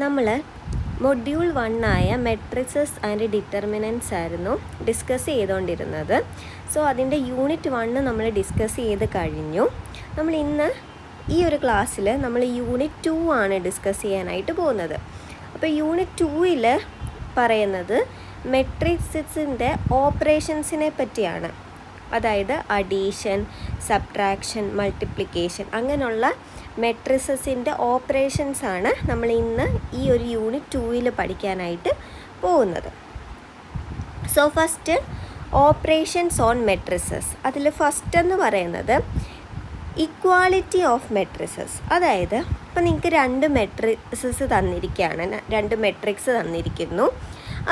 നമ്മൾ മൊഡ്യൂൾ 1 ആയ matrixes and ഡിറ്റർമിനൻറ്റ്സ് ആയിരുന്നു ഡിസ്കസ് ചെയ്തുകൊണ്ടിരുന്നത്. സോ അതിൻ്റെ യൂണിറ്റ് 1 നമ്മൾ ഡിസ്കസ് ചെയ്ത് കഴിഞ്ഞു. നമ്മൾ ഇന്ന് ഈ ഒരു ക്ലാസ്സിൽ നമ്മൾ യൂണിറ്റ് 2 ആണ് ഡിസ്കസ് ചെയ്യാനായിട്ട് പോകുന്നത്. അപ്പോൾ യൂണിറ്റ് 2ൽ പറയുന്നത് മെട്രിക്സിൻ്റെ ഓപ്പറേഷൻസിനെ പറ്റിയാണ്. അതായത് അഡീഷൻ, സബ്ട്രാക്ഷൻ, മൾട്ടിപ്ലിക്കേഷൻ അങ്ങനെയുള്ള മെട്രിസസിൻ്റെ ഓപ്പറേഷൻസാണ് നമ്മൾ ഇന്ന് ഈ ഒരു യൂണിറ്റ് 2ൽ പഠിക്കാനായിട്ട് പോകുന്നത്. So first operations on matrices. അതിൽ ഫസ്റ്റ് എന്ന് പറയുന്നത് ഇക്വാളിറ്റി ഓഫ് മെട്രിസസ്. അതായത് ഇപ്പം നിങ്ങൾക്ക് രണ്ട് മെട്രിസസ് തന്നിരിക്കുകയാണ്, രണ്ട് മെട്രിക്സ് തന്നിരിക്കുന്നു.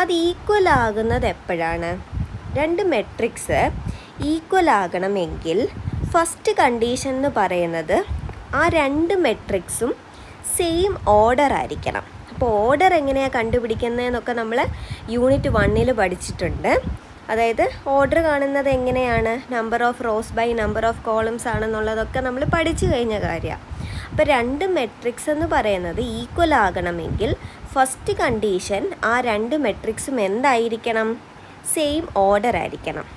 അത് ഈക്വൽ ആകുന്നത് എപ്പോഴാണ്? രണ്ട് മെട്രിക്സ് ഈക്വൽ ആകണമെങ്കിൽ ഫസ്റ്റ് കണ്ടീഷൻ എന്ന് പറയുന്നത് ആ രണ്ട് മെട്രിക്സും സെയിം ഓർഡർ ആയിരിക്കണം. അപ്പോൾ ഓർഡർ എങ്ങനെയാണ് കണ്ടുപിടിക്കുന്നതെന്നൊക്കെ നമ്മൾ യൂണിറ്റ് 1ൽ പഠിച്ചിട്ടുണ്ട്. അതായത് ഓർഡർ കാണുന്നത് എങ്ങനെയാണ്, number of rows by number of columns ആണെന്നുള്ളതൊക്കെ നമ്മൾ പഠിച്ചു കഴിഞ്ഞ കാര്യമാണ്. അപ്പോൾ രണ്ട് മെട്രിക്സ് എന്ന് പറയുന്നത് ഈക്വൽ ആകണമെങ്കിൽ ഫസ്റ്റ് കണ്ടീഷൻ ആ രണ്ട് മെട്രിക്സും എന്തായിരിക്കണം? സെയിം ഓർഡർ ആയിരിക്കണം.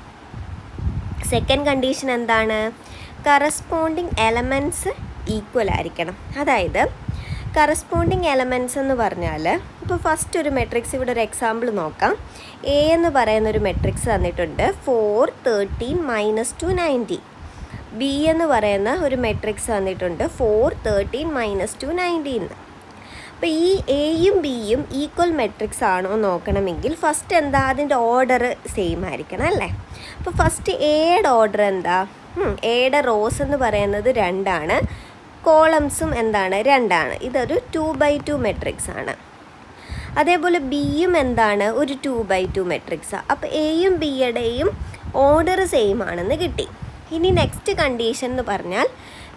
സെക്കൻഡ് കണ്ടീഷൻ എന്താണ്? കറസ്പോണ്ടിങ് എലമെൻറ്റ്സ് ഈക്വൽ ആയിരിക്കണം. അതായത് കറസ്പോണ്ടിങ് എലമെൻറ്റ്സ് എന്ന് പറഞ്ഞാൽ ഇപ്പോൾ ഫസ്റ്റ് ഒരു മെട്രിക്സ്, ഇവിടെ ഒരു എക്സാമ്പിൾ നോക്കാം. എ എന്ന് പറയുന്നൊരു മെട്രിക്സ് തന്നിട്ടുണ്ട് 4, 13, -2, 90. ബി എന്ന് പറയുന്ന ഒരു മെട്രിക്സ് തന്നിട്ടുണ്ട് 4, 13, -2, 19. അപ്പോൾ ഈ എയും ബിയും ഈക്വൽ മെട്രിക്സ് ആണോ നോക്കണമെങ്കിൽ ഫസ്റ്റ് എന്താ? അതിൻ്റെ ഓർഡർ സെയിം ആയിരിക്കണം അല്ലേ? അപ്പോൾ ഫസ്റ്റ് എയുടെ ഓർഡർ എന്താ? എയുടെ റോസ് എന്ന് പറയുന്നത് 2 ആണ്, കോളംസും എന്താണ്? 2 ആണ്. ഇതൊരു 2x2 മെട്രിക്സ് ആണ്. അതേപോലെ ബിയും എന്താണ്? ഒരു 2x2 മെട്രിക്സാണ്. അപ്പോൾ എയും ബിയുടെയും ഓർഡർ സെയിം ആണെന്ന് കിട്ടി. ഇനി നെക്സ്റ്റ് കണ്ടീഷൻ എന്ന് പറഞ്ഞാൽ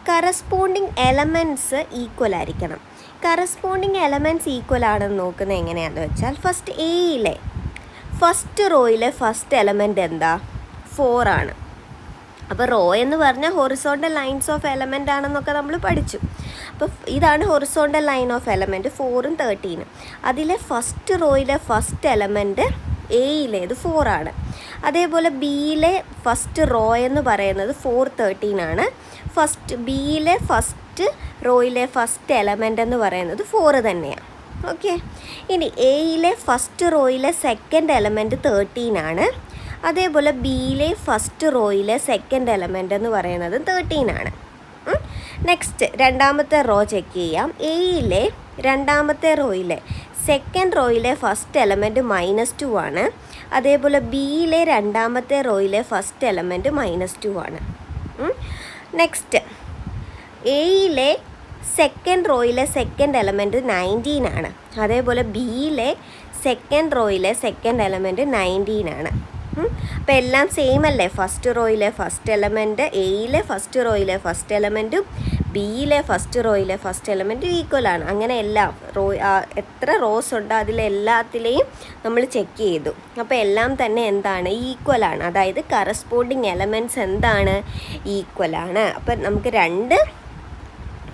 കറസ്പോണ്ടിങ് എലമെൻറ്റ്സ് ഈക്വൽ ആയിരിക്കണം. കറസ്പോണ്ടിങ് എലമെൻറ്റ്സ് ഈക്വൽ ആണെന്ന് നോക്കുന്നത് എങ്ങനെയാണെന്ന് വെച്ചാൽ ഫസ്റ്റ് എയിലെ ഫസ്റ്റ് റോയിലെ ഫസ്റ്റ് എലമെൻറ്റ് എന്താ? 4 ആണ്. അപ്പോൾ റോ എന്ന് പറഞ്ഞാൽ ഹൊറിസോണ്ടൽ ലൈൻസ് ഓഫ് എലമെൻ്റ് ആണെന്നൊക്കെ നമ്മൾ പഠിച്ചു. അപ്പോൾ ഇതാണ് ഹൊറിസോണ്ടൽ ലൈൻ ഓഫ് എലമെൻറ്റ് 4ഉം 13. അതിലെ ഫസ്റ്റ് റോയിലെ ഫസ്റ്റ് എലമെൻറ്റ് എയിലേത് 4 ആണ്. അതേപോലെ ബിയിലെ ഫസ്റ്റ് റോ എന്ന് പറയുന്നത് 4, 13 ആണ്. ഫസ്റ്റ് ബിയിലെ ഫസ്റ്റ് റോയിലെ ഫസ്റ്റ് എലമെൻ്റ് എന്ന് പറയുന്നത് 4 തന്നെയാണ്. ഓക്കെ. ഇനി എയിലെ ഫസ്റ്റ് റോയിലെ സെക്കൻഡ് എലമെൻറ്റ് 13 ആണ്. അതേപോലെ ബിയിലെ ഫസ്റ്റ് റോയിലെ സെക്കൻഡ് എലമെൻ്റ് എന്ന് പറയുന്നത് 13 ആണ്. നെക്സ്റ്റ് രണ്ടാമത്തെ റോ ചെക്ക് ചെയ്യാം. എയിലെ രണ്ടാമത്തെ റോയിലെ സെക്കൻഡ് റോയിലെ ഫസ്റ്റ് എലമെൻറ്റ് -2 ആണ്. അതേപോലെ ബിയിലെ രണ്ടാമത്തെ റോയിലെ ഫസ്റ്റ് എലമെൻറ്റ് -2 ആണ്. നെക്സ്റ്റ് എയിലെ സെക്കൻഡ് റോയിലെ സെക്കൻഡ് എലമെൻറ്റ് 19 ആണ്. അതേപോലെ ബിയിലെ സെക്കൻഡ് റോയിലെ സെക്കൻഡ് എലമെൻറ്റ് 19 ആണ്. അപ്പോൾ എല്ലാം സെയിം അല്ലേ? ഫസ്റ്റ് റോയിലെ ഫസ്റ്റ് എലമെൻറ്റ് എയിലെ ഫസ്റ്റ് റോയിലെ ഫസ്റ്റ് എലമെൻറ്റും ബിയിലെ ഫസ്റ്റ് റോയിലെ ഫസ്റ്റ് എലമെൻറ്റും ഈക്വൽ ആണ്. അങ്ങനെ എല്ലാം എത്ര റോസ് ഉണ്ടോ അതിലെല്ലാത്തിലെയും നമ്മൾ ചെക്ക് ചെയ്തു. അപ്പോൾ എല്ലാം തന്നെ എന്താണ്? ഈക്വൽ ആണ്. അതായത് കറസ്പോണ്ടിങ് എലമെൻറ്റ്സ് എന്താണ്? ഈക്വൽ ആണ്. അപ്പം നമുക്ക് രണ്ട്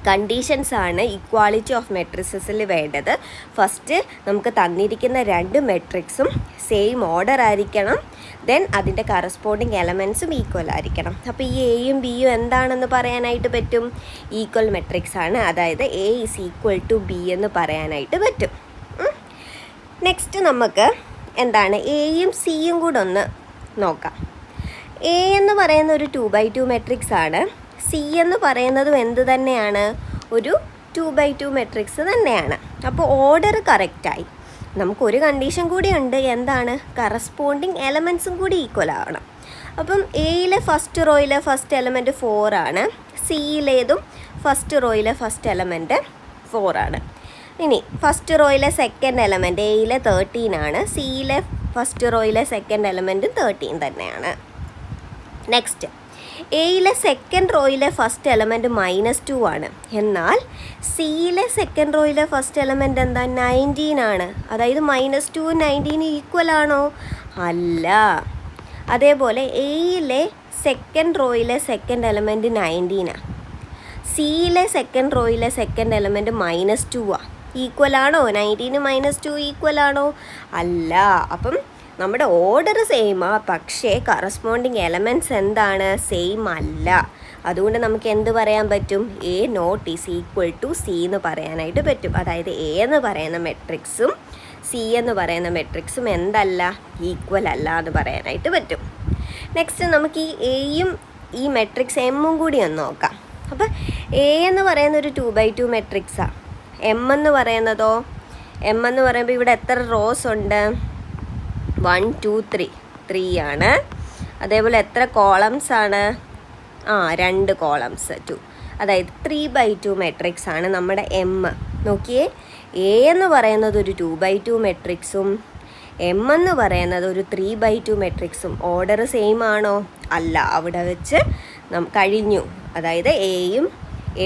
കണ്ടീഷൻസ് ആണ് ഇക്വാളിറ്റി ഓഫ് മെട്രിസസിൽ വേണ്ടത്. ഫസ്റ്റ് നമുക്ക് തന്നിരിക്കുന്ന രണ്ട് മെട്രിക്സും സെയിം ഓർഡർ ആയിരിക്കണം. ദെൻ അതിൻ്റെ കറസ്പോണ്ടിങ് എലമെൻറ്റ്സും ഈക്വൽ ആയിരിക്കണം. അപ്പോൾ ഈ എയും ബിയും എന്താണെന്ന് പറയാനായിട്ട് പറ്റും? ഈക്വൽ മെട്രിക്സ് ആണ്. അതായത് A is equal to B എന്ന് പറയാനായിട്ട് പറ്റും. നെക്സ്റ്റ് നമുക്ക് എന്താണ്? എയും സിയും കൂടെ ഒന്ന് നോക്കാം. എ എന്ന് പറയുന്ന ഒരു 2x2 മെട്രിക്സ് ആണ്. സി എന്ന് പറയുന്നതും എന്ത് തന്നെയാണ്? ഒരു 2x2 മെട്രിക്സ് തന്നെയാണ്. അപ്പോൾ ഓർഡർ കറക്റ്റായി. നമുക്കൊരു കണ്ടീഷൻ കൂടി ഉണ്ട്. എന്താണ്? കറസ്പോണ്ടിങ് എലമെൻറ്റ്സും കൂടി ഈക്വൽ ആവണം. അപ്പം എയിലെ ഫസ്റ്റ് റോയിലെ ഫസ്റ്റ് എലമെൻറ്റ് 4 ആണ്. സിയിലേതും ഫസ്റ്റ് റോയിലെ ഫസ്റ്റ് എലമെൻറ്റ് 4 ആണ്. ഇനി ഫസ്റ്റ് റോയിലെ സെക്കൻഡ് എലമെൻറ്റ് എയിലെ 13 ആണ്. സിയിലെ ഫസ്റ്റ് റോയിലെ സെക്കൻഡ് എലമെൻറ്റ് 13 തന്നെയാണ്. നെക്സ്റ്റ് എയിലെ സെക്കൻഡ് റോയിലെ ഫസ്റ്റ് എലമെൻറ്റ് -2 ആണ്. എന്നാൽ സിയിലെ സെക്കൻഡ് റോയിലെ ഫസ്റ്റ് എലമെൻറ്റ് എന്താ? 19 ആണ്. അതായത് -2 19 ഈക്വൽ ആണോ? അല്ല. അതേപോലെ എയിലെ സെക്കൻഡ് റോയിലെ സെക്കൻഡ് എലമെൻറ്റ് 19 ആണ്. സിയിലെ സെക്കൻഡ് റോയിലെ സെക്കൻഡ് എലമെൻറ്റ് -2 ആണ്. ഈക്വൽ ആണോ? 19 - 2 ഈക്വൽ ആണോ? അല്ല. അപ്പം നമ്മുടെ ഓർഡർ സെയിമാ, പക്ഷേ കറസ്പോണ്ടിങ് എലമെൻറ്റ്സ് എന്താണ്? സെയിം അല്ല. അതുകൊണ്ട് നമുക്ക് എന്ത് പറയാൻ പറ്റും? A not is equal to C എന്ന് പറയാനായിട്ട് പറ്റും. അതായത് A എന്ന് പറയുന്ന മെട്രിക്സും C എന്ന് പറയുന്ന മെട്രിക്സും എന്തല്ല? ഈക്വൽ അല്ല എന്ന് പറയാനായിട്ട് പറ്റും. നെക്സ്റ്റ് നമുക്ക് ഈ എയും ഈ മെട്രിക്സ് എമ്മും കൂടി ഒന്ന് നോക്കാം. അപ്പോൾ എ എന്ന് പറയുന്ന ഒരു 2x2 മെട്രിക്സാണ്. എം എന്ന് പറയുന്നതോ? എം എന്ന് പറയുമ്പോൾ ഇവിടെ എത്ര റോസ് ഉണ്ട്? 1 2 3 ആണ്. അതേപോലെ എത്ര കോളംസ് ആണ്? 2 കോളംസ് 2. അതായത് 3x2 മെട്രിക്സ് ആണ് നമ്മുടെ എം. നോക്കിയേ, എ എന്ന് പറയുന്നത് ഒരു 2x2 മെട്രിക്സും എം എന്ന് പറയുന്നത് ഒരു 3x2 മെട്രിക്സും ഓർഡർ സെയിം ആണോ? അല്ല. അവിടെ വെച്ച് കഴിഞ്ഞു. അതായത് എയും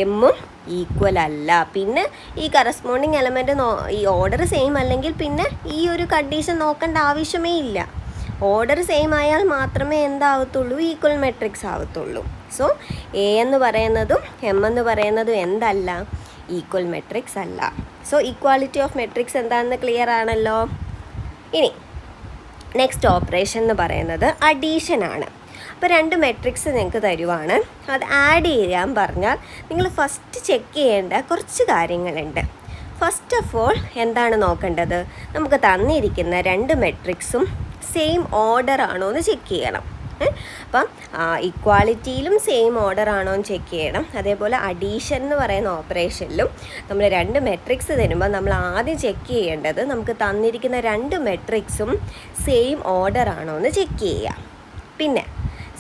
എമ്മും ഈക്വൽ അല്ല. പിന്നെ ഈ കറസ്പോണ്ടിങ് എലമെൻറ്റ് ഈ ഓർഡർ സെയിം അല്ലെങ്കിൽ പിന്നെ ഈ ഒരു കണ്ടീഷൻ നോക്കേണ്ട ആവശ്യമേ ഇല്ല. ഓർഡർ സെയിം ആയാൽ മാത്രമേ എന്താവത്തുള്ളൂ? ഈക്വൽ മെട്രിക്സ് ആവത്തുള്ളൂ. സോ എ എന്ന് പറയുന്നതും എം എന്ന് പറയുന്നതും എന്തല്ല? ഈക്വൽ മെട്രിക്സ് അല്ല. സോ ഈക്വാലിറ്റി ഓഫ് മെട്രിക്സ് എന്താണെന്ന് ക്ലിയർ ആണല്ലോ. ഇനി നെക്സ്റ്റ് ഓപ്പറേഷൻ എന്ന് പറയുന്നത് അഡീഷൻ ആണ്. അപ്പോൾ 2 മെട്രിക്സ് നിങ്ങൾക്ക് തരുവാണ്. അത് ആഡ് ചെയ്യാൻ പറഞ്ഞാൽ നിങ്ങൾ ഫസ്റ്റ് ചെക്ക് ചെയ്യേണ്ട കുറച്ച് കാര്യങ്ങളുണ്ട്. ഫസ്റ്റ് ഓഫ് ഓൾ എന്താണ് നോക്കേണ്ടത്? നമുക്ക് തന്നിരിക്കുന്ന 2 മെട്രിക്സും സെയിം ഓർഡർ ആണോ എന്ന് ചെക്ക് ചെയ്യണം. അപ്പം ഇക്വാളിറ്റിയിലും സെയിം ഓർഡർ ആണോ എന്ന് ചെക്ക് ചെയ്യണം. അതേപോലെ അഡീഷൻ എന്ന് പറയുന്ന ഓപ്പറേഷനിലും നമ്മൾ 2 മെട്രിക്സ് തരുമ്പോൾ നമ്മൾ ആദ്യം ചെക്ക് ചെയ്യേണ്ടത് നമുക്ക് തന്നിരിക്കുന്ന 2 മെട്രിക്സും സെയിം ഓർഡർ ആണോ എന്ന് ചെക്ക് ചെയ്യുക. പിന്നെ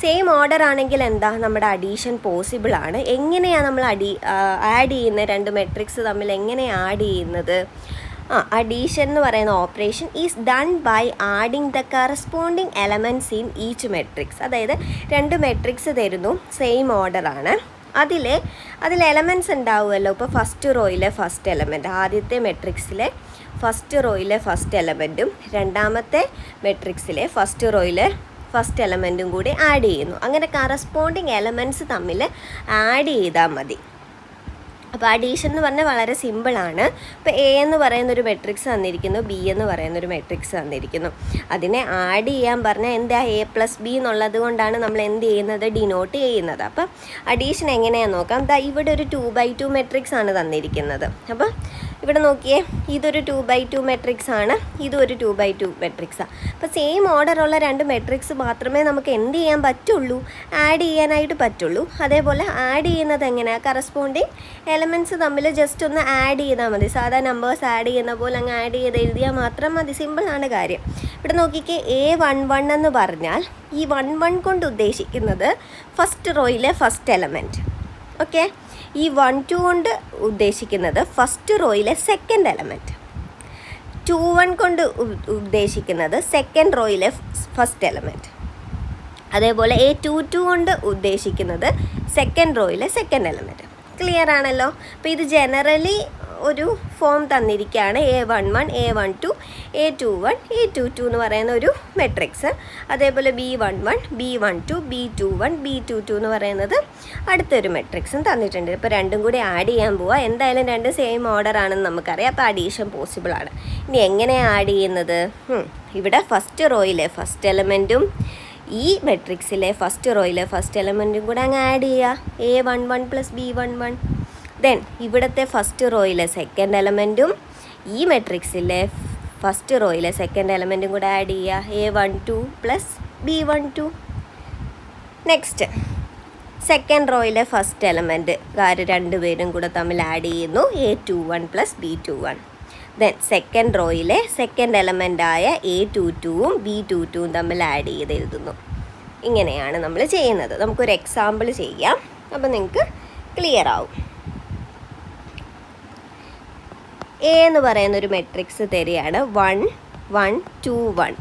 സെയിം ഓർഡർ ആണെങ്കിൽ എന്താ? നമ്മുടെ അഡീഷൻ പോസിബിൾ ആണ്. എങ്ങനെയാണ് നമ്മൾ ആഡ് ചെയ്യുന്ന 2 മെട്രിക്സ് തമ്മിൽ എങ്ങനെയാണ് ആഡ് ചെയ്യുന്നത്? അഡീഷൻ എന്ന് പറയുന്ന operation is done by adding the corresponding elements in each matrix. അതായത് 2 മെട്രിക്സ് തരുന്നു, സെയിം ഓർഡർ ആണ്. അതിൽ എലമെൻറ്റ്സ് ഉണ്ടാവുമല്ലോ. ഇപ്പോൾ ഫസ്റ്റ് റോയിലെ ഫസ്റ്റ് എലമെൻറ്റ്, ആദ്യത്തെ മെട്രിക്സിലെ ഫസ്റ്റ് റോയിലെ ഫസ്റ്റ് എലമെൻറ്റും രണ്ടാമത്തെ മെട്രിക്സിലെ ഫസ്റ്റ് റോയിലെ ഫസ്റ്റ് എലമെൻറ്റും കൂടി ആഡ് ചെയ്യുന്നു. അങ്ങനെ കറസ്പോണ്ടിങ് എലമെൻറ്റ്സ് തമ്മിൽ ആഡ് ചെയ്താൽ മതി. അപ്പോൾ അഡീഷൻ എന്ന് പറഞ്ഞാൽ വളരെ സിമ്പിളാണ്. ഇപ്പോൾ എ എന്ന് പറയുന്നൊരു മെട്രിക്സ് തന്നിരിക്കുന്നു, ബി എന്ന് പറയുന്നൊരു മെട്രിക്സ് തന്നിരിക്കുന്നു. അതിനെ ആഡ് ചെയ്യാൻ പറഞ്ഞാൽ എന്താ? A+B എന്നുള്ളത് കൊണ്ടാണ് നമ്മൾ എന്ത് ചെയ്യുന്നത്? ഡിനോട്ട് ചെയ്യുന്നത്. അപ്പം അഡീഷൻ എങ്ങനെയാണെന്ന് നോക്കാം. ഇവിടെ ഒരു 2x2 മെട്രിക്സ് ആണ് തന്നിരിക്കുന്നത്. അപ്പം ഇവിടെ നോക്കിയേ, ഇതൊരു 2x2 മെട്രിക്സ് ആണ്, ഇതും ഒരു 2x2 മെട്രിക്സാണ്. അപ്പോൾ സെയിം ഓർഡറുള്ള 2 മെട്രിക്സ് മാത്രമേ നമുക്ക് എന്ത് ചെയ്യാൻ പറ്റുള്ളൂ? ആഡ് ചെയ്യാനായിട്ട് പറ്റുള്ളൂ. അതേപോലെ ആഡ് ചെയ്യുന്നത് എങ്ങനെയാണ്? കറസ്പോണ്ടിങ് എലമെൻറ്റ്സ് തമ്മിൽ ജസ്റ്റ് ഒന്ന് ആഡ് ചെയ്താൽ മതി. സാധാരണ നമ്പേഴ്സ് ആഡ് ചെയ്യുന്ന പോലെ അങ്ങ് ആഡ് ചെയ്ത് എഴുതിയാൽ മാത്രം മതി. സിമ്പിളാണ് കാര്യം. ഇവിടെ നോക്കിക്കേ, A11 എന്ന് പറഞ്ഞാൽ ഈ 11 കൊണ്ട് ഉദ്ദേശിക്കുന്നത് ഫസ്റ്റ് റോയിലെ ഫസ്റ്റ് എലമെൻറ്റ്. ഓക്കെ, ഈ 12 കൊണ്ട് ഉദ്ദേശിക്കുന്നത് ഫസ്റ്റ് റോയിലെ സെക്കൻഡ് എലമെൻറ്റ്. 21 കൊണ്ട് ഉദ്ദേശിക്കുന്നത് സെക്കൻഡ് റോയിലെ ഫസ്റ്റ് എലമെൻറ്റ്. അതേപോലെ A22 കൊണ്ട് ഉദ്ദേശിക്കുന്നത് സെക്കൻഡ് റോയിലെ സെക്കൻഡ് എലമെൻറ്റ്. ക്ലിയർ ആണല്ലോ. അപ്പോൾ ഇത് ജനറലി ഒരു ഫോം തന്നിരിക്കുകയാണ്. A11, A12, A21, A22 എന്ന് പറയുന്ന ഒരു മെട്രിക്സ്. അതേപോലെ B11, B12, B21, B22 എന്ന് പറയുന്നത് അടുത്തൊരു മെട്രിക്സും തന്നിട്ടുണ്ട്. ഇപ്പോൾ രണ്ടും കൂടി ആഡ് ചെയ്യാൻ പോവുക. എന്തായാലും 2 സെയിം ഓർഡർ ആണെന്ന് നമുക്കറിയാം. അപ്പോൾ അഡീഷൻ പോസിബിൾ ആണ്. ഇനി എങ്ങനെയാണ് ആഡ് ചെയ്യുന്നത്? ഇവിടെ ഫസ്റ്റ് റോയിലെ ഫസ്റ്റ് എലമെൻറ്റും ഈ മെട്രിക്സിലെ ഫസ്റ്റ് റോയിലെ ഫസ്റ്റ് എലമെൻറ്റും കൂടെ അങ്ങ് ആഡ് ചെയ്യുക. A11 + B11. ദെൻ ഇവിടുത്തെ ഫസ്റ്റ് റോയിലെ സെക്കൻഡ് എലമെൻറ്റും ഈ മെട്രിക്സിലെ ഫസ്റ്റ് റോയിലെ സെക്കൻഡ് എലമെൻറ്റും കൂടെ ആഡ് ചെയ്യുക. A12 + B12. നെക്സ്റ്റ് സെക്കൻഡ് റോയിലെ ഫസ്റ്റ് എലമെൻറ്റ് രണ്ടുപേരും കൂടെ തമ്മിൽ ആഡ് ചെയ്യുന്നു. A21 + B21. ദെൻ സെക്കൻഡ് റോയിലെ സെക്കൻഡ് എലമെൻറ്റായ A22ഉം B22ഉം തമ്മിൽ ആഡ് ചെയ്ത് എഴുതുന്നു. ഇങ്ങനെയാണ് നമ്മൾ ചെയ്യുന്നത്. നമുക്കൊരു എക്സാമ്പിൾ ചെയ്യാം. അപ്പോൾ നിങ്ങൾക്ക് ക്ലിയർ ആവും. എ എന്ന് പറയുന്നൊരു മെട്രിക്സ് തരികയാണ് 1 1 2 1.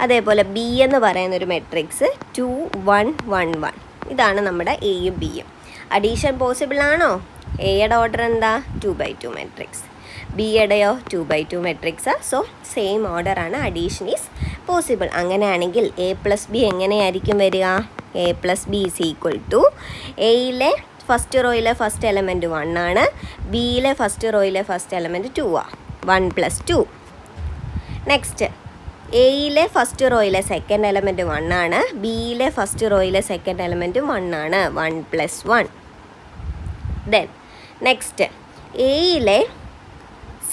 അതേപോലെ ബി എന്ന് പറയുന്നൊരു മെട്രിക്സ് 2 1 1 1. ഇതാണ് നമ്മുടെ എയും ബിയും. അഡീഷൻ പോസിബിൾ ആണോ? എയുടെ ഓർഡർ എന്താ? 2x2 matrix. ബിയുടെയോ 2x2 matrix. So same order ആണ്. Addition is possible. അങ്ങനെയാണെങ്കിൽ A + B എങ്ങനെയായിരിക്കും വരിക? A + B = എയിലെ ഫസ്റ്റ് റോയിലെ ഫസ്റ്റ് എലമെൻറ്റ് 1 ആണ്, ബിയിലെ ഫസ്റ്റ് റോയിലെ ഫസ്റ്റ് എലമെൻറ്റ് 2 ആണ്. 1 + 2. നെക്സ്റ്റ് എയിലെ ഫസ്റ്റ് റോയിലെ സെക്കൻഡ് എലമെൻറ്റ് 1 ആണ്, ബിയിലെ ഫസ്റ്റ് റോയിലെ സെക്കൻഡ് എലമെൻറ്റ് 1 ആണ്. 1 + 1. ദെൻ നെക്സ്റ്റ് എയിലെ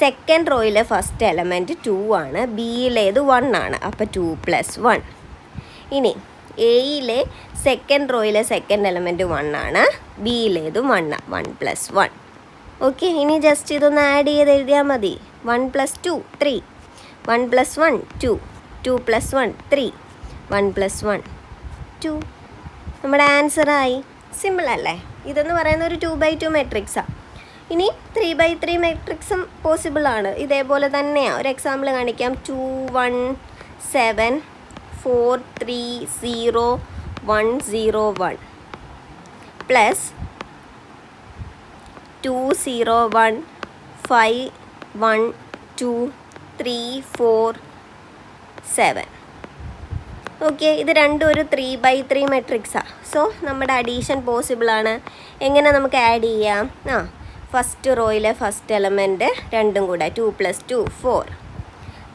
സെക്കൻഡ് റോയിലെ ഫസ്റ്റ് എലമെൻറ്റ് 2 ആണ്, ബിയിലേത് 1 ആണ്. അപ്പോൾ 2 + 1. ഇനി എയിലെ സെക്കൻഡ് റോയിലെ സെക്കൻഡ് എലമെൻറ്റ് 1 ആണ്, ബിയിലേതും 1. 1 + 1. ഓക്കെ, ഇനി ജസ്റ്റ് ഇതൊന്ന് ആഡ് ചെയ്ത് എഴുതിയാൽ മതി. 1 + 2 3. 1 + 1 2. 2 + 1 3. 1 + 1 2. നമ്മുടെ ആൻസറായി. സിമ്പിൾ അല്ലേ? ഇതെന്ന് പറയുന്ന ഒരു 2x2 മെട്രിക്സാണ്. ഇനി 3x3 മെട്രിക്സും പോസിബിൾ ആണ്. ഇതേപോലെ തന്നെയാണ്. ഒരു എക്സാമ്പിൾ കാണിക്കാം. 2 1 7 4 3 0 1 0 1 പ്ലസ് 2 0 1 5 1 2 3 4 7. ഓക്കെ, ഇത് രണ്ടും ഒരു 3x3 മെട്രിക്സാണ്. സോ നമ്മുടെ അഡീഷൻ പോസിബിൾ ആണ്. എങ്ങനെ നമുക്ക് ആഡ് ചെയ്യാം? ഫസ്റ്റ് റോയിലെ ഫസ്റ്റ് എലമെൻറ്റ് രണ്ടും കൂടെ 2 + 2 4.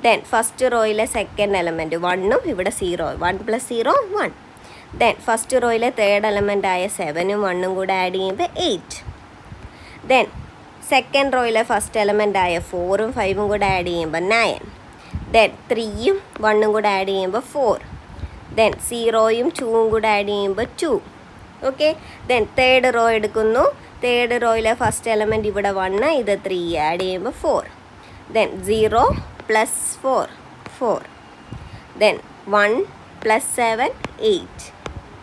ദെൻ ഫസ്റ്റ് റോയിലെ സെക്കൻഡ് എലമെൻറ്റ് 1ഉം ഇവിടെ 0. 1 + 0 1. ദെൻ ഫസ്റ്റ് റോയിലെ തേർഡ് എലമെൻറ്റായ 7ഉം 1ഉം കൂടെ ആഡ് ചെയ്യുമ്പോൾ 8. ദെൻ സെക്കൻഡ് റോയിലെ ഫസ്റ്റ് എലമെൻറ്റായ 4ഉം 5ഉം കൂടെ ആഡ് ചെയ്യുമ്പോൾ 9. ദെൻ 3ഉം 1ഉം കൂടെ ആഡ് ചെയ്യുമ്പോൾ 4. ദെൻ 0ഉം 2ഉം കൂടെ ആഡ് ചെയ്യുമ്പോൾ 2. ഓക്കെ, ദെൻ തേർഡ് റോ എടുക്കുന്നു. തേർഡ് റോയിലെ ഫസ്റ്റ് എലമെൻറ്റ് ഇവിടെ 1, ഇത് 3, ആഡ് ചെയ്യുമ്പോൾ 4. ദെൻ 0 + 4 4. ദെൻ 1 + 7 8.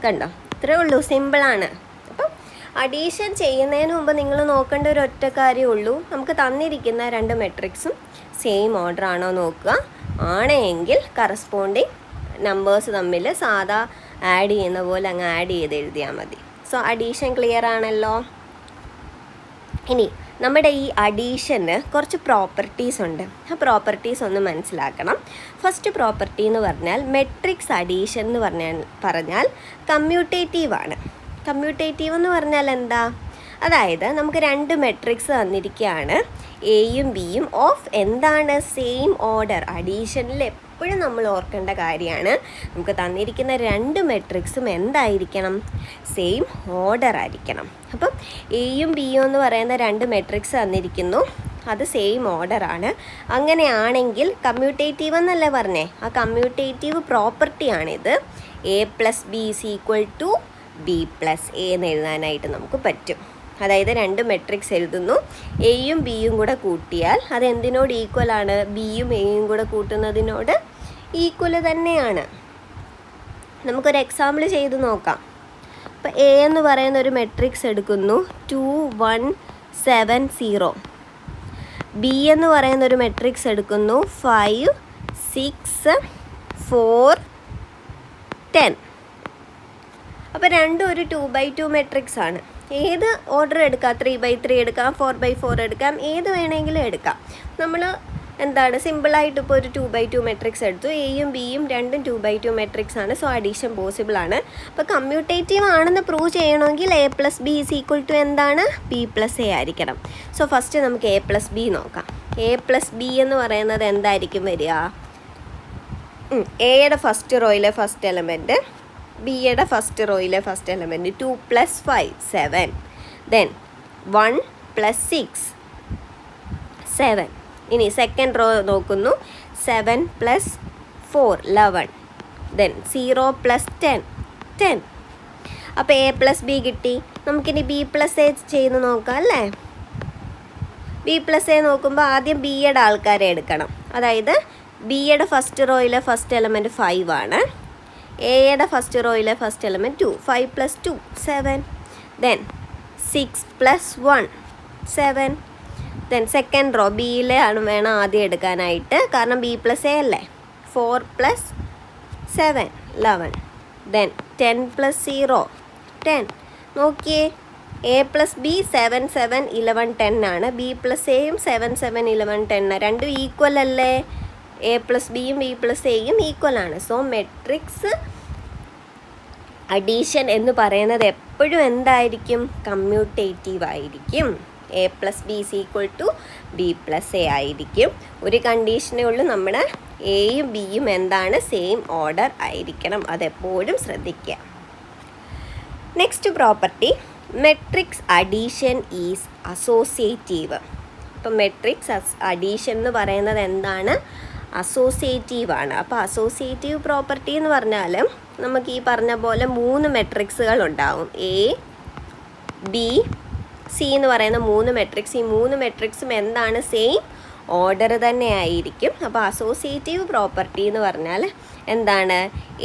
കണ്ടോ? ഇത്രയേ ഉള്ളൂ. സിമ്പിളാണ്. അപ്പം അഡീഷൻ ചെയ്യുന്നതിന് മുമ്പ് നിങ്ങൾ നോക്കേണ്ട ഒരു ഒറ്റ കാര്യമേ ഉള്ളൂ. നമുക്ക് തന്നിരിക്കുന്ന രണ്ട് മെട്രിക്സും സെയിം ഓർഡർ ആണോ നോക്കുക. ആണെങ്കിൽ കറസ്പോണ്ടിങ് നമ്പേഴ്സ് തമ്മിൽ സാധാ ആഡ് ചെയ്യുന്ന പോലെ അങ്ങ് ആഡ് ചെയ്ത് എഴുതിയാൽ മതി. സോ അഡീഷൻ ക്ലിയർ ആണല്ലോ. ഇനി നമ്മുടെ ഈ അഡീഷന് കുറച്ച് പ്രോപ്പർട്ടീസ് ഉണ്ട്. ആ പ്രോപ്പർട്ടീസ് ഒന്ന് മനസ്സിലാക്കണം. ഫസ്റ്റ് പ്രോപ്പർട്ടി എന്ന് പറഞ്ഞാൽ മെട്രിക്സ് അഡീഷൻ എന്ന് പറഞ്ഞാൽ കമ്മ്യൂട്ടേറ്റീവാണ്. കമ്മ്യൂട്ടേറ്റീവ് എന്ന് പറഞ്ഞാൽ എന്താ? അതായത് നമുക്ക് രണ്ട് മെട്രിക്സ് തന്നിരിക്കുകയാണ്, എയും ബിയും ഓഫ് എന്താണ്? Same order. അഡീഷനിൽ എപ്പോഴും നമ്മൾ ഓർക്കേണ്ട കാര്യമാണ്, നമുക്ക് തന്നിരിക്കുന്ന രണ്ട് മെട്രിക്സും എന്തായിരിക്കണം? സെയിം ഓർഡർ ആയിരിക്കണം. അപ്പം എയും ബിയും എന്ന് പറയുന്ന രണ്ട് മെട്രിക്സ് തന്നിരിക്കുന്നു, അത് സെയിം ഓർഡറാണ്. അങ്ങനെയാണെങ്കിൽ കമ്മ്യൂട്ടേറ്റീവ് എന്നല്ലേ പറഞ്ഞേ? ആ commutative പ്രോപ്പർട്ടിയാണിത്. a + b = b + a എന്ന് എഴുതാനായിട്ട് നമുക്ക് പറ്റും. അതായത് രണ്ട് മെട്രിക്സ് എഴുതുന്നു, എയും ബിയും കൂടെ കൂട്ടിയാൽ അത് എന്തിനോട് ഈക്വലാണ്? ബിയും എയും കൂടെ കൂട്ടുന്നതിനോട് ഈക്വൽ തന്നെയാണ്. നമുക്കൊരു എക്സാമ്പിൾ ചെയ്ത് നോക്കാം. അപ്പോൾ എ എന്ന് പറയുന്ന ഒരു മെട്രിക്സ് എടുക്കുന്നു, 2 1 7 0. ബി എന്ന് പറയുന്ന ഒരു മെട്രിക്സ് എടുക്കുന്നു, 5 6 4 10. അപ്പോൾ രണ്ടും ഒരു 2x2 മെട്രിക്സ് ആണ്. ഏത് ഓർഡർ എടുക്കാം? 3x3 എടുക്കാം, 4x4 എടുക്കാം, ഏത് വേണമെങ്കിലും എടുക്കാം. നമ്മൾ എന്താണ് സിമ്പിളായിട്ട് ഇപ്പോൾ ഒരു 2x2 മെട്രിക്സ് എടുത്തു. എയും ബിയും രണ്ടും 2x2 മെട്രിക്സ് ആണ്. സോ അഡീഷൻ പോസിബിൾ ആണ്. അപ്പോൾ കമ്മ്യൂട്ടേറ്റീവ് ആണെന്ന് പ്രൂവ് ചെയ്യണമെങ്കിൽ a + b = എന്താണ്? b + a ആയിരിക്കണം. സോ ഫസ്റ്റ് നമുക്ക് a + b നോക്കാം. a + b എന്ന് പറയുന്നത് എന്തായിരിക്കും വരിക? എയുടെ ഫസ്റ്റ് റോയിലെ ഫസ്റ്റ് എലമെൻറ്റ്, ബിയുടെ ഫസ്റ്റ് റോയിലെ ഫസ്റ്റ് എലമെൻറ്റ് 2 + 5 7. ദെൻ 1 + 6 7. ഇനി സെക്കൻഡ് റോ നോക്കുന്നു, 7 + 4 11. ദെൻ 0 + 10 10. അപ്പോൾ a + b കിട്ടി. നമുക്കിനി b + a ചെയ്ത് നോക്കാം അല്ലേ? b + a നോക്കുമ്പോൾ ആദ്യം ബിയുടെ ആൾക്കാരെ എടുക്കണം. അതായത് ബിയുടെ ഫസ്റ്റ് റോയിലെ ഫസ്റ്റ് എലമെൻറ്റ് 5 ആണ്, എയുടെ ഫസ്റ്റ് റോയിലെ first element 2. 5 + 2 7. Then 6 + 1 7. Then second row ബിയിലെ ആണ് വേണം ആദ്യം എടുക്കാനായിട്ട്, കാരണം b + a അല്ലേ. 4 + 7 11. ദെൻ 10 + 0 10. നോക്കിയേ, a + b 7 7 11 10 ആണ്. b + a യും 7 7 11 10 രണ്ടും ഈക്വൽ അല്ലേ? a + bയും b + aയും ഈക്വൽ ആണ്. സോ മെട്രിക്സ് അഡീഷൻ എന്ന് പറയുന്നത് എപ്പോഴും എന്തായിരിക്കും? കമ്മ്യൂട്ടേറ്റീവ് ആയിരിക്കും. A plus B is equal to B plus A ആയിരിക്കും. ഒരു കണ്ടീഷനേ ഉള്ളൂ, നമ്മുടെ എയും ബിയും എന്താണ്? സെയിം ഓർഡർ ആയിരിക്കണം. അതെപ്പോഴും ശ്രദ്ധിക്കുക. Next property, matrix addition is associative. അപ്പം മെട്രിക്സ് അഡീഷൻ എന്ന് പറയുന്നത് എന്താണ്? അസോസിയേറ്റീവ് ആണ്. അപ്പോൾ അസോസിയേറ്റീവ് പ്രോപ്പർട്ടി എന്ന് പറഞ്ഞാൽ നമുക്ക് ഈ പറഞ്ഞ പോലെ 3 മെട്രിക്സുകൾ ഉണ്ടാവും. എ, ബി, സി എന്ന് പറയുന്ന 3 മെട്രിക്സ്. ഈ 3 മെട്രിക്സും എന്താണ്? സെയിം ഓർഡർ തന്നെ ആയിരിക്കും. അപ്പോൾ അസോസിയേറ്റീവ് പ്രോപ്പർട്ടി എന്ന് പറഞ്ഞാൽ എന്താണ്?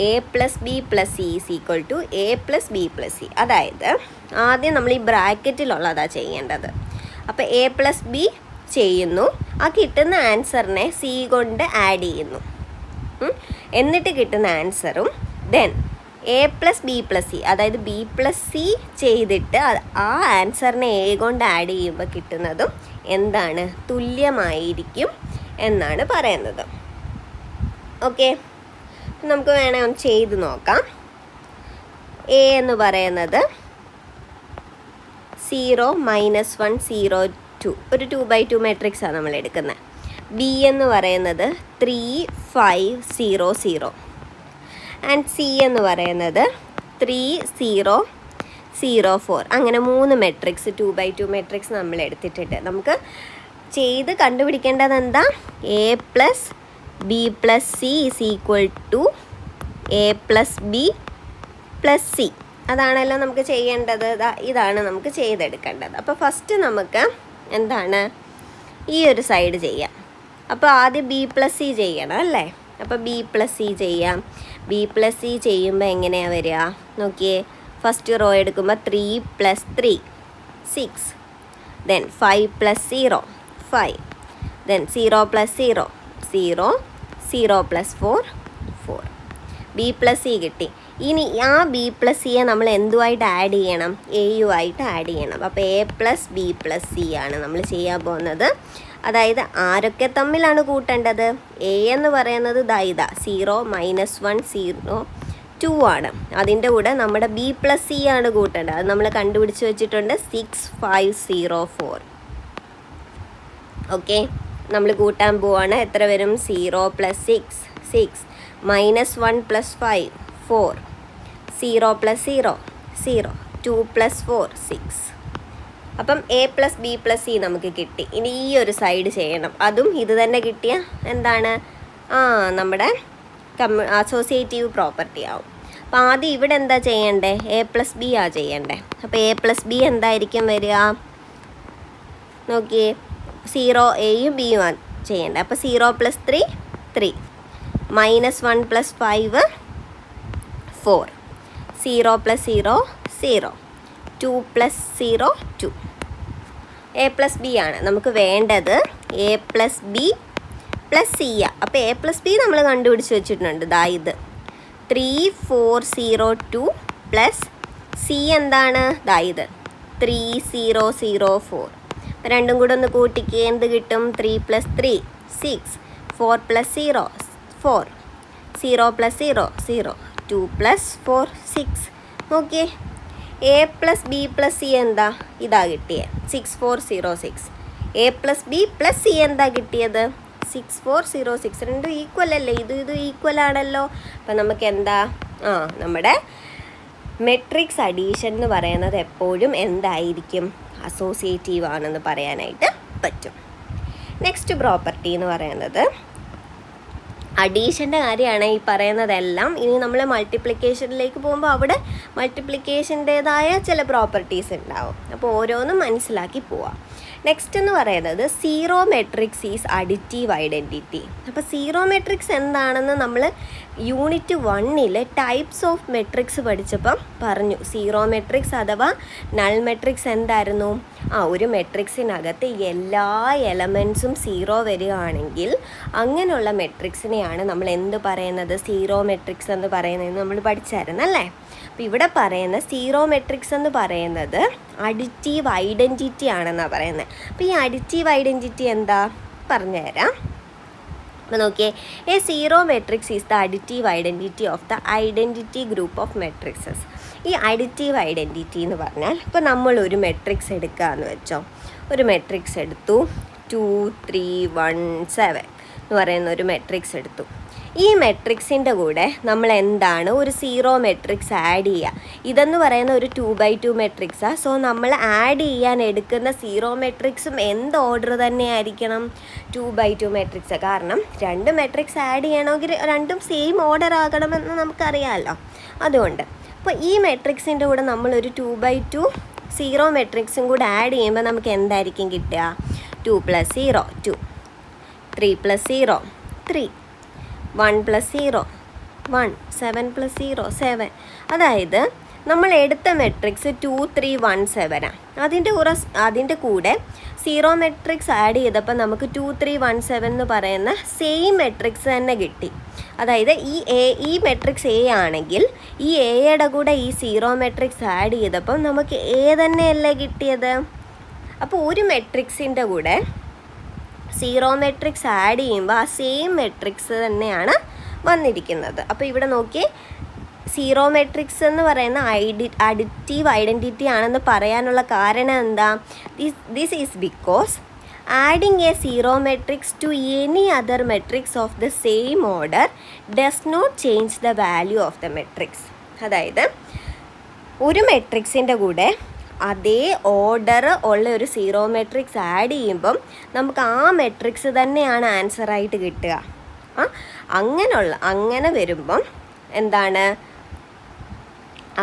A plus B plus C is equal to A plus B plus C. അതായത് ആദ്യം നമ്മൾ ഈ ബ്രാക്കറ്റിലുള്ളതാണ് ചെയ്യേണ്ടത്. അപ്പോൾ എ പ്ലസ് ബി ചെയ്യുന്നു, ആ കിട്ടുന്ന ആൻസറിനെ സി കൊണ്ട് ആഡ് ചെയ്യുന്നു, എന്നിട്ട് കിട്ടുന്ന ആൻസറും then A plus B plus C, അതായത് ബി പ്ലസ് സി ചെയ്തിട്ട് ആ ആൻസറിനെ എ കൊണ്ട് ആഡ് ചെയ്യുമ്പോൾ കിട്ടുന്നതും എന്താണ്? തുല്യമായിരിക്കും എന്നാണ് പറയുന്നത്. ഓക്കെ, നമുക്ക് വേണേൽ ഒന്ന് ചെയ്ത് നോക്കാം. എ എന്ന് പറയുന്നത് 0, -1, 0, 2, ഒരു 2x2 മെട്രിക്സാണ് നമ്മൾ എടുക്കുന്നത്. ബി എന്ന് പറയുന്നത് 3, 5, 0, 0 ആൻഡ് സി എന്ന് പറയുന്നത് 3, 0, 0, 4. അങ്ങനെ 3 മെട്രിക്സ് 2x2 മെട്രിക്സ് നമ്മൾ എടുത്തിട്ടുണ്ട്. നമുക്ക് ചെയ്ത് കണ്ടുപിടിക്കേണ്ടത് എന്താ? A plus B plus C is equal to A plus B plus C. അതാണല്ലോ നമുക്ക് ചെയ്യേണ്ടത്. ഇതാണ് നമുക്ക് ചെയ്തെടുക്കേണ്ടത്. അപ്പോൾ ഫസ്റ്റ് നമുക്ക് എന്താണ്? ഈ ഒരു സൈഡ് ചെയ്യാം. അപ്പോൾ ആദ്യം ബി പ്ലസ് സി ചെയ്യണം അല്ലേ? അപ്പോൾ ബി പ്ലസ് സി ചെയ്യാം. ബി പ്ലസ് സി ചെയ്യുമ്പോൾ എങ്ങനെയാണ് വരിക? നോക്കിയേ, ഫസ്റ്റ് റോ എടുക്കുമ്പോൾ 3 + 3 6, then 5 + 0 5, then 0 + 0 0, 0 + 4 4. B plus C കിട്ടി. ഇനി ആ ബി പ്ലസ് സിയെ നമ്മൾ എന്തുമായിട്ട് ആഡ് ചെയ്യണം? എയുമായിട്ട് ആഡ് ചെയ്യണം. അപ്പോൾ A plus B plus C ആണ് നമ്മൾ ചെയ്യാൻ പോകുന്നത്. അതായത് ആരൊക്കെ തമ്മിലാണ് കൂട്ടേണ്ടത്? എ എന്ന് പറയുന്നത് ഇതാ 0, -1, 0, 2 ആണ്. അതിൻ്റെ കൂടെ നമ്മുടെ ബി പ്ലസ് സി ആണ് കൂട്ടേണ്ടത്. അത് നമ്മൾ കണ്ടുപിടിച്ച് വെച്ചിട്ടുണ്ട്, 6, 5, 0, 4. ഓക്കെ, നമ്മൾ കൂട്ടാൻ പോവാണ്. എത്ര വരും? 0 + 6 6, -1 + 5 4, 0 + 0 0, 2 + 4 6. അപ്പം A plus B plus C നമുക്ക് കിട്ടി. ഇനി ഈ ഒരു സൈഡ് ചെയ്യണം. അതും ഇത് തന്നെ കിട്ടിയ എന്താണ്? നമ്മുടെ അസോസിയേറ്റീവ് പ്രോപ്പർട്ടി ആവും. അപ്പോൾ ആദ്യം ഇവിടെ എന്താ ചെയ്യണ്ടേ? എ പ്ലസ് ബി ആ ചെയ്യണ്ടേ. അപ്പോൾ എ പ്ലസ് ബി എന്തായിരിക്കും വരിക? നോക്കിയേ, 0 എയും ബിയും ആണ് ചെയ്യേണ്ടത്. അപ്പോൾ 0 + 3 3, -1 + 5 4, 0 + 0 0, 2 + 0 2. എ പ്ലസ് ബി ആണ് നമുക്ക് വേണ്ടത്. A plus B plus C ആ. അപ്പോൾ എ പ്ലസ് ബി നമ്മൾ കണ്ടുപിടിച്ച് വെച്ചിട്ടുണ്ട്. ഇത് 3, 4, 0, 2 പ്ലസ് സി എന്താണ്? ഇത് 3, 0, 0, 4. രണ്ടും കൂടെ ഒന്ന് കൂട്ടിക്ക് എന്ത് കിട്ടും? 3 + 3 6, 4 + 0 4, 0 + 0 0, 2 + 4 6. Okay, A plus B plus C എന്താ? ഇതാ കിട്ടിയത് 6, 4, 0, 6. A plus B plus C എന്താ കിട്ടിയത്? 6, 4, 0, 6. രണ്ടും ഈക്വൽ അല്ലേ? ഇത് ഈക്വൽ ആണല്ലോ. അപ്പം നമുക്ക് എന്താ? നമ്മുടെ മെട്രിക്സ് അഡീഷൻ എന്ന് പറയുന്നത് എപ്പോഴും എന്തായിരിക്കും? അസോസിയേറ്റീവ് ആണെന്ന് പറയാനായിട്ട് പറ്റും. നെക്സ്റ്റ് പ്രോപ്പർട്ടി എന്ന് പറയുന്നത് അഡീഷൻ്റെ കാര്യമാണ് ഈ പറയുന്നതെല്ലാം. ഇനി നമ്മൾ മൾട്ടിപ്ലിക്കേഷനിലേക്ക് പോകുമ്പോൾ അവിടെ മൾട്ടിപ്ലിക്കേഷൻ്റേതായ ചില പ്രോപ്പർട്ടീസ് ഉണ്ടാവും. അപ്പോൾ ഓരോന്നും മനസ്സിലാക്കി പോവാം. നെക്സ്റ്റ് എന്ന് പറയുന്നത് zero matrix is additive identity. അപ്പോൾ സീറോ മെട്രിക്സ് എന്താണെന്ന് നമ്മൾ യൂണിറ്റ് 1 ടൈപ്സ് ഓഫ് മെട്രിക്സ് പഠിച്ചപ്പം പറഞ്ഞു. സീറോ മെട്രിക്സ് അഥവാ നൾ മെട്രിക്സ് എന്തായിരുന്നു? ഒരു മെട്രിക്സിനകത്ത് എല്ലാ എലമെൻസും സീറോ വരികയാണെങ്കിൽ അങ്ങനെയുള്ള മെട്രിക്സിനെയാണ് നമ്മൾ എന്ത് പറയുന്നത്? സീറോ മെട്രിക്സ് എന്ന് പറയുന്നത് നമ്മൾ പഠിച്ചായിരുന്നല്ലേ. അപ്പോൾ ഇവിടെ പറയുന്ന സീറോ മെട്രിക്സ് എന്ന് പറയുന്നത് അഡിറ്റീവ് ഐഡൻറ്റിറ്റി ആണെന്നാണ് പറയുന്നത്. അപ്പോൾ ഈ അഡിറ്റീവ് ഐഡൻറ്റിറ്റി എന്താ പറഞ്ഞുതരാം. അപ്പോൾ നോക്കിയേ, A zero matrix is the additive identity of the identity group of matrixes. ഈ അഡിറ്റീവ് ഐഡൻറ്റിറ്റി എന്ന് പറഞ്ഞാൽ, ഇപ്പോൾ നമ്മളൊരു മെട്രിക്സ് എടുക്കുകയെന്ന് വെച്ചോ, ഒരു മെട്രിക്സ് എടുത്തു 2 3 1 7 എന്ന് പറയുന്ന ഒരു മെട്രിക്സ് എടുത്തു. ഈ മെട്രിക്സിൻ്റെ കൂടെ നമ്മൾ എന്താണ് ഒരു സീറോ മെട്രിക്സ് ആഡ് ചെയ്യുക. ഇതെന്ന് പറയുന്ന ഒരു 2x2 മെട്രിക്സാണ്. സോ നമ്മൾ ആഡ് ചെയ്യാൻ എടുക്കുന്ന സീറോ മെട്രിക്സും എന്ത് ഓർഡർ തന്നെ ആയിരിക്കണം, 2x2 മെട്രിക്സ്. കാരണം രണ്ട് മെട്രിക്സ് ആഡ് ചെയ്യണമെങ്കിൽ രണ്ടും സെയിം ഓർഡർ ആകണമെന്ന് നമുക്കറിയാമല്ലോ. അതുകൊണ്ട് അപ്പോൾ ഈ മെട്രിക്സിൻ്റെ കൂടെ നമ്മളൊരു 2x2 സീറോ മെട്രിക്സും കൂടെ ആഡ് ചെയ്യുമ്പോൾ നമുക്ക് എന്തായിരിക്കും കിട്ടുക? 2 + 0 2, 3 + 0 3, 1 + 0 1, 7 + 0 7. അതായത് നമ്മൾ എടുത്ത മെട്രിക്സ് 2 3 1 7 അതിൻ്റെ കൂടെ സീറോ മെട്രിക്സ് ആഡ് ചെയ്തപ്പോൾ നമുക്ക് 2 3 1 7 എന്ന് പറയുന്ന സെയിം മെട്രിക്സ് തന്നെ കിട്ടി. അതായത് ഈ മെട്രിക്സ് എ ആണെങ്കിൽ ഈ എയുടെ കൂടെ ഈ സീറോ മെട്രിക്സ് ആഡ് ചെയ്തപ്പം നമുക്ക് എ തന്നെയല്ലേ കിട്ടിയത്. അപ്പോൾ ഒരു മെട്രിക്സിൻ്റെ കൂടെ സീറോ മെട്രിക്സ് ആഡ് ചെയ്യുമ്പോൾ ആ സെയിം മെട്രിക്സ് തന്നെയാണ് വന്നിരിക്കുന്നത്. അപ്പോൾ ഇവിടെ നോക്കി, സീറോ മെട്രിക്സ് എന്ന് പറയുന്ന അഡിറ്റീവ് ഐഡൻറ്റിറ്റി ആണെന്ന് പറയാനുള്ള കാരണം എന്താ? This is because adding a zero matrix to any other matrix of the same order does not change the value of the matrix. അതായത് ഒരു മെട്രിക്സിൻ്റെ കൂടെ അതേ ഓർഡർ ഉള്ള ഒരു സീറോ മെട്രിക്സ് ആഡ് ചെയ്യുമ്പം നമുക്ക് ആ മെട്രിക്സ് തന്നെയാണ് ആൻസറായിട്ട് കിട്ടുക. അങ്ങനെ വരുമ്പം എന്താണ്,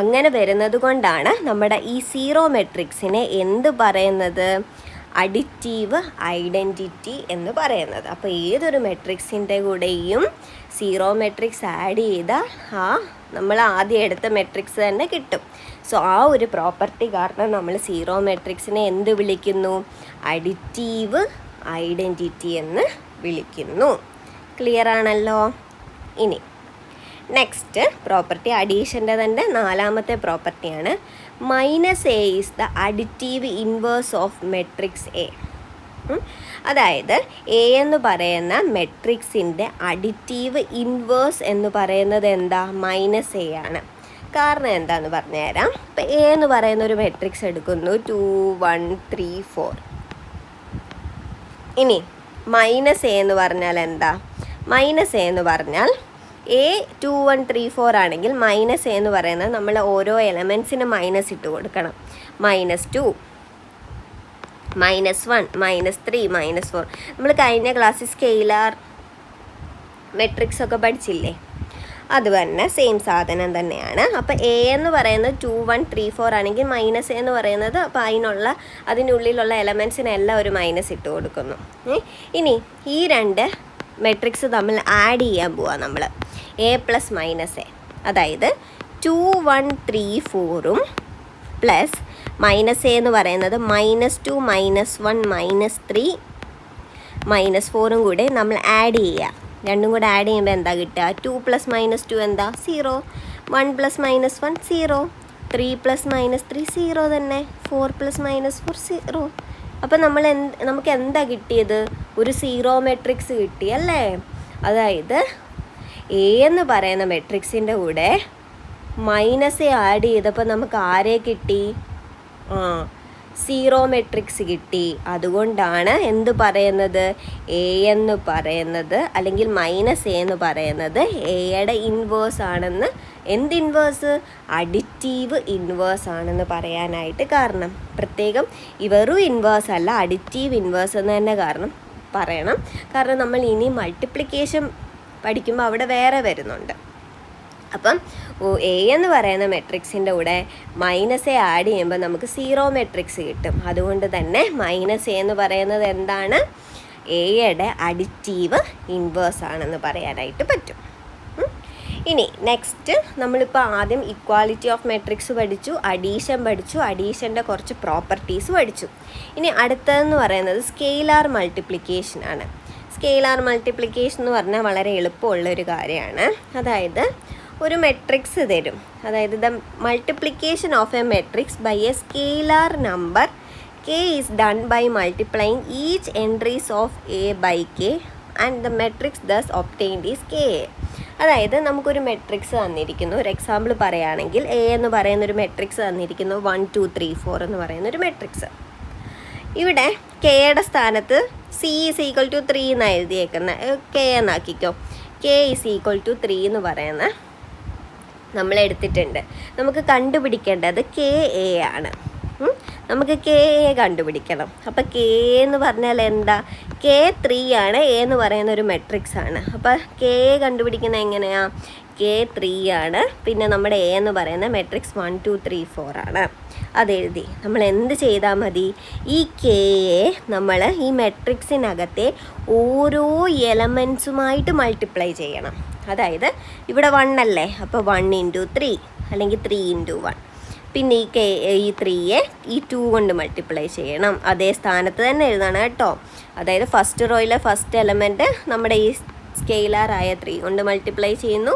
അങ്ങനെ വരുന്നത് കൊണ്ടാണ് നമ്മുടെ ഈ സീറോ മെട്രിക്സിനെ എന്ത് പറയുന്നത്? അഡിറ്റീവ് ഐഡൻറ്റിറ്റി എന്ന് പറയുന്നത്. അപ്പോൾ ഏതൊരു മെട്രിക്സിൻ്റെ കൂടെയും സീറോ മെട്രിക്സ് ആഡ് ചെയ്താൽ നമ്മൾ ആദ്യം എടുത്ത മെട്രിക്സ് തന്നെ കിട്ടും. സോ ആ ഒരു പ്രോപ്പർട്ടി കാരണം നമ്മൾ സീറോ മെട്രിക്സിനെ എന്ത് വിളിക്കുന്നു? അഡിറ്റീവ് ഐഡൻറ്റിറ്റി എന്ന് വിളിക്കുന്നു. ക്ലിയർ ആണല്ലോ? ഇനി നെക്സ്റ്റ് പ്രോപ്പർട്ടി അഡീഷൻ്റെ തന്നെ നാലാമത്തെ പ്രോപ്പർട്ടിയാണ് -a is the additive inverse of matrix A. അതായത് എ എന്ന് പറയുന്ന മെട്രിക്സിൻ്റെ അഡിറ്റീവ് ഇൻവേഴ്സ് എന്ന് പറയുന്നത് എന്താ? -a ആണ്. കാരണം എന്താണെന്ന് പറഞ്ഞുതരാം. ഇപ്പം എ എന്ന് പറയുന്ന ഒരു മെട്രിക്സ് എടുക്കുന്നു 2 1 3 4. ഇനി -a എന്ന് പറഞ്ഞാൽ എന്താ? -a എന്ന് പറഞ്ഞാൽ എ 2 1 3 4 ആണെങ്കിൽ -a എന്ന് പറയുന്നത് നമ്മൾ ഓരോ എലമെൻസിന് മൈനസ് ഇട്ട് കൊടുക്കണം. -2 -1 -3 -4. നമ്മൾ കഴിഞ്ഞ ക്ലാസ്സിൽ സ്കെയിലാർ മെട്രിക്സ് ഒക്കെ പഠിച്ചില്ലേ? അത് തന്നെ സെയിം സാധനം തന്നെയാണ്. അപ്പോൾ എ എന്ന് പറയുന്നത് 2 1 3 4 ആണെങ്കിൽ -a എന്ന് പറയുന്നത് അപ്പോൾ അതിനുള്ളിലുള്ള എലമെൻസിനെല്ലാം ഒരു മൈനസ് ഇട്ട് കൊടുക്കുന്നു. ഇനി ഈ രണ്ട് മെട്രിക്സ് തമ്മിൽ ആഡ് ചെയ്യാൻ പോവാം നമ്മൾ, a + -a. അതായത് 2 1 3 4ഉം പ്ലസ് -a എന്ന് പറയുന്നത് -2 -1 -3 -4ഉം കൂടെ നമ്മൾ ആഡ് ചെയ്യുക. രണ്ടും കൂടെ ആഡ് ചെയ്യുമ്പോൾ എന്താ കിട്ടുക? 2 + -2 എന്താ? 0. 1 + -1 0. 3 + -3 0 തന്നെ. 4 + -4 0. അപ്പോൾ നമുക്ക് എന്താ കിട്ടിയത്? ഒരു സീറോ മെട്രിക്സ് കിട്ടിയല്ലേ? അതായത് എ എന്ന് പറയുന്ന മെട്രിക്സിൻ്റെ കൂടെ -a ആഡ് ചെയ്തപ്പോൾ നമുക്ക് ആരെ കിട്ടി? സീറോ മെട്രിക്സ് കിട്ടി. അതുകൊണ്ടാണ് എന്ത് പറയുന്നത്? എ എന്ന് പറയുന്നത് അല്ലെങ്കിൽ -a എന്ന് പറയുന്നത് എയുടെ ഇൻവേഴ്സ് ആണെന്ന്. എന്ത് ഇൻവേഴ്സ്? അഡിറ്റീവ് ഇൻവേഴ്സ് ആണെന്ന് പറയാനായിട്ട് കാരണം. പ്രത്യേകം വെറും ഇൻവേഴ്സ് അല്ല, അഡിറ്റീവ് ഇൻവേഴ്സ് എന്ന് തന്നെ പറയണം. കാരണം നമ്മൾ ഇനി മൾട്ടിപ്ലിക്കേഷൻ പഠിക്കുമ്പോൾ അവിടെ വേറെ വരുന്നുണ്ട്. അപ്പം എ എന്ന് പറയുന്ന മെട്രിക്സിൻ്റെ കൂടെ -a ആഡ് ചെയ്യുമ്പോൾ നമുക്ക് സീറോ മെട്രിക്സ് കിട്ടും. അതുകൊണ്ട് തന്നെ -a എന്ന് പറയുന്നത് എന്താണ്? എയുടെ അഡിറ്റീവ് ഇൻവേഴ്സ് ആണെന്ന് പറയാനായിട്ട് പറ്റും. ഇനി നെക്സ്റ്റ് നമ്മളിപ്പോൾ ആദ്യം ഇക്വാലിറ്റി ഓഫ് മെട്രിക്സ് പഠിച്ചു, അഡീഷൻ പഠിച്ചു, അഡീഷൻ്റെ കുറച്ച് പ്രോപ്പർട്ടീസ് പഠിച്ചു. ഇനി അടുത്തതെന്ന് പറയുന്നത് സ്കെയിലാർ മൾട്ടിപ്ലിക്കേഷൻ ആണ്. സ്കെയിലാർ മൾട്ടിപ്ലിക്കേഷൻ എന്ന് പറഞ്ഞാൽ വളരെ എളുപ്പമുള്ളൊരു കാര്യമാണ്. അതായത് ഒരു മെട്രിക്സ് തരും. അതായത് the multiplication of a matrix by a scalar number k is done by multiplying each entries of a by k and the matrix thus obtained is K A. അതായത് നമുക്കൊരു മെട്രിക്സ് തന്നിരിക്കുന്നു. ഒരു എക്സാമ്പിൾ പറയുകയാണെങ്കിൽ A എന്ന് പറയുന്നൊരു matrix തന്നിരിക്കുന്നു, 1 2 3 4 എന്ന് പറയുന്നൊരു മെട്രിക്സ്. ഇവിടെ കെയുടെ സ്ഥാനത്ത് സി ഈസ് ഈക്വൽ ടു 3 എന്നാണ് എഴുതിയേക്കുന്നത്. കെ എന്നാക്കിക്കോ. കെ ഈസ് ഈക്വൽ ടു 3 എന്ന് പറയുന്ന നമ്മൾ എടുത്തിട്ടുണ്ട്. നമുക്ക് കണ്ടുപിടിക്കേണ്ടത് കെ എ ആണ്. നമുക്ക് കെ എ കണ്ടുപിടിക്കണം. അപ്പോൾ കെ എന്ന് പറഞ്ഞാൽ എന്താ? കെ 3 ആണ്. എ എന്ന് പറയുന്ന ഒരു മെട്രിക്സ് ആണ്. അപ്പോൾ കെ എ കണ്ടുപിടിക്കുന്നത് എങ്ങനെയാണ്? കെ 3 ആണ്. പിന്നെ നമ്മുടെ എ എന്ന് പറയുന്ന മെട്രിക്സ് 1 2 3 4 ആണ്. അതെഴുതി നമ്മൾ എന്ത് ചെയ്താൽ മതി? ഈ കെയെ നമ്മൾ ഈ മെട്രിക്സിനകത്തെ ഓരോ എലമെൻസുമായിട്ട് മൾട്ടിപ്ലൈ ചെയ്യണം. അതായത് ഇവിടെ 1 അല്ലേ, അപ്പോൾ 1 × 3 അല്ലെങ്കിൽ 3 × 1. പിന്നെ ഈ 3യെ ഈ 2 കൊണ്ട് മൾട്ടിപ്ലൈ ചെയ്യണം. അതേ സ്ഥാനത്ത് തന്നെ എഴുതണം കേട്ടോ. അതായത് ഫസ്റ്റ് റോയിലെ ഫസ്റ്റ് എലമെൻറ്റ് നമ്മുടെ ഈ സ്കെയിലാറായ 3 കൊണ്ട് മൾട്ടിപ്ലൈ ചെയ്യുന്നു.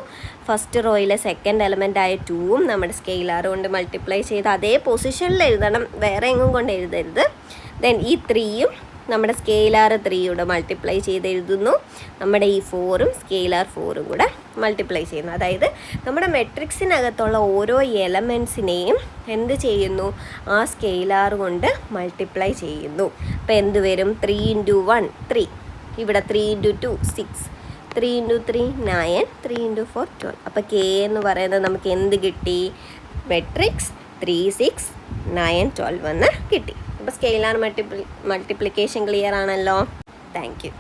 ഫസ്റ്റ് റോയിലെ സെക്കൻഡ് എലമെൻ്റ് ആയ 2ഉം നമ്മുടെ സ്കെയിലാർ കൊണ്ട് മൾട്ടിപ്ലൈ ചെയ്ത് അതേ പൊസിഷനിൽ എഴുതണം, വേറെ എങ്ങും കൊണ്ട് എഴുതരുത്. ദെൻ ഈ 3യും നമ്മുടെ സ്കെയിലാർ 3യുടെ മൾട്ടിപ്ലൈ ചെയ്ത് എഴുതുന്നു. നമ്മുടെ ഈ 4ഉം സ്കെയിലാർ 4ഉം കൂടെ മൾട്ടിപ്ലൈ ചെയ്യുന്നു. അതായത് നമ്മുടെ മെട്രിക്സിനകത്തുള്ള ഓരോ എലമെൻസിനെയും എന്ത് ചെയ്യുന്നു? ആ സ്കെയിലാർ കൊണ്ട് മൾട്ടിപ്ലൈ ചെയ്യുന്നു. അപ്പോൾ എന്ത് വരും? 3 × 1 3, ഇവിടെ 3 × 2 6, 3 × 3 9, 3 × 4 12. അപ്പോൾ കെ എന്ന് പറയുന്നത് നമുക്ക് എന്ത് കിട്ടി? മെട്രിക്സ് 3 6 9 12 എന്ന് കിട്ടി. അപ്പോൾ സ്കെയിലാർ മൾട്ടിപ്ലിക്കേഷൻ ക്ലിയർ ആണല്ലോ. Thank you.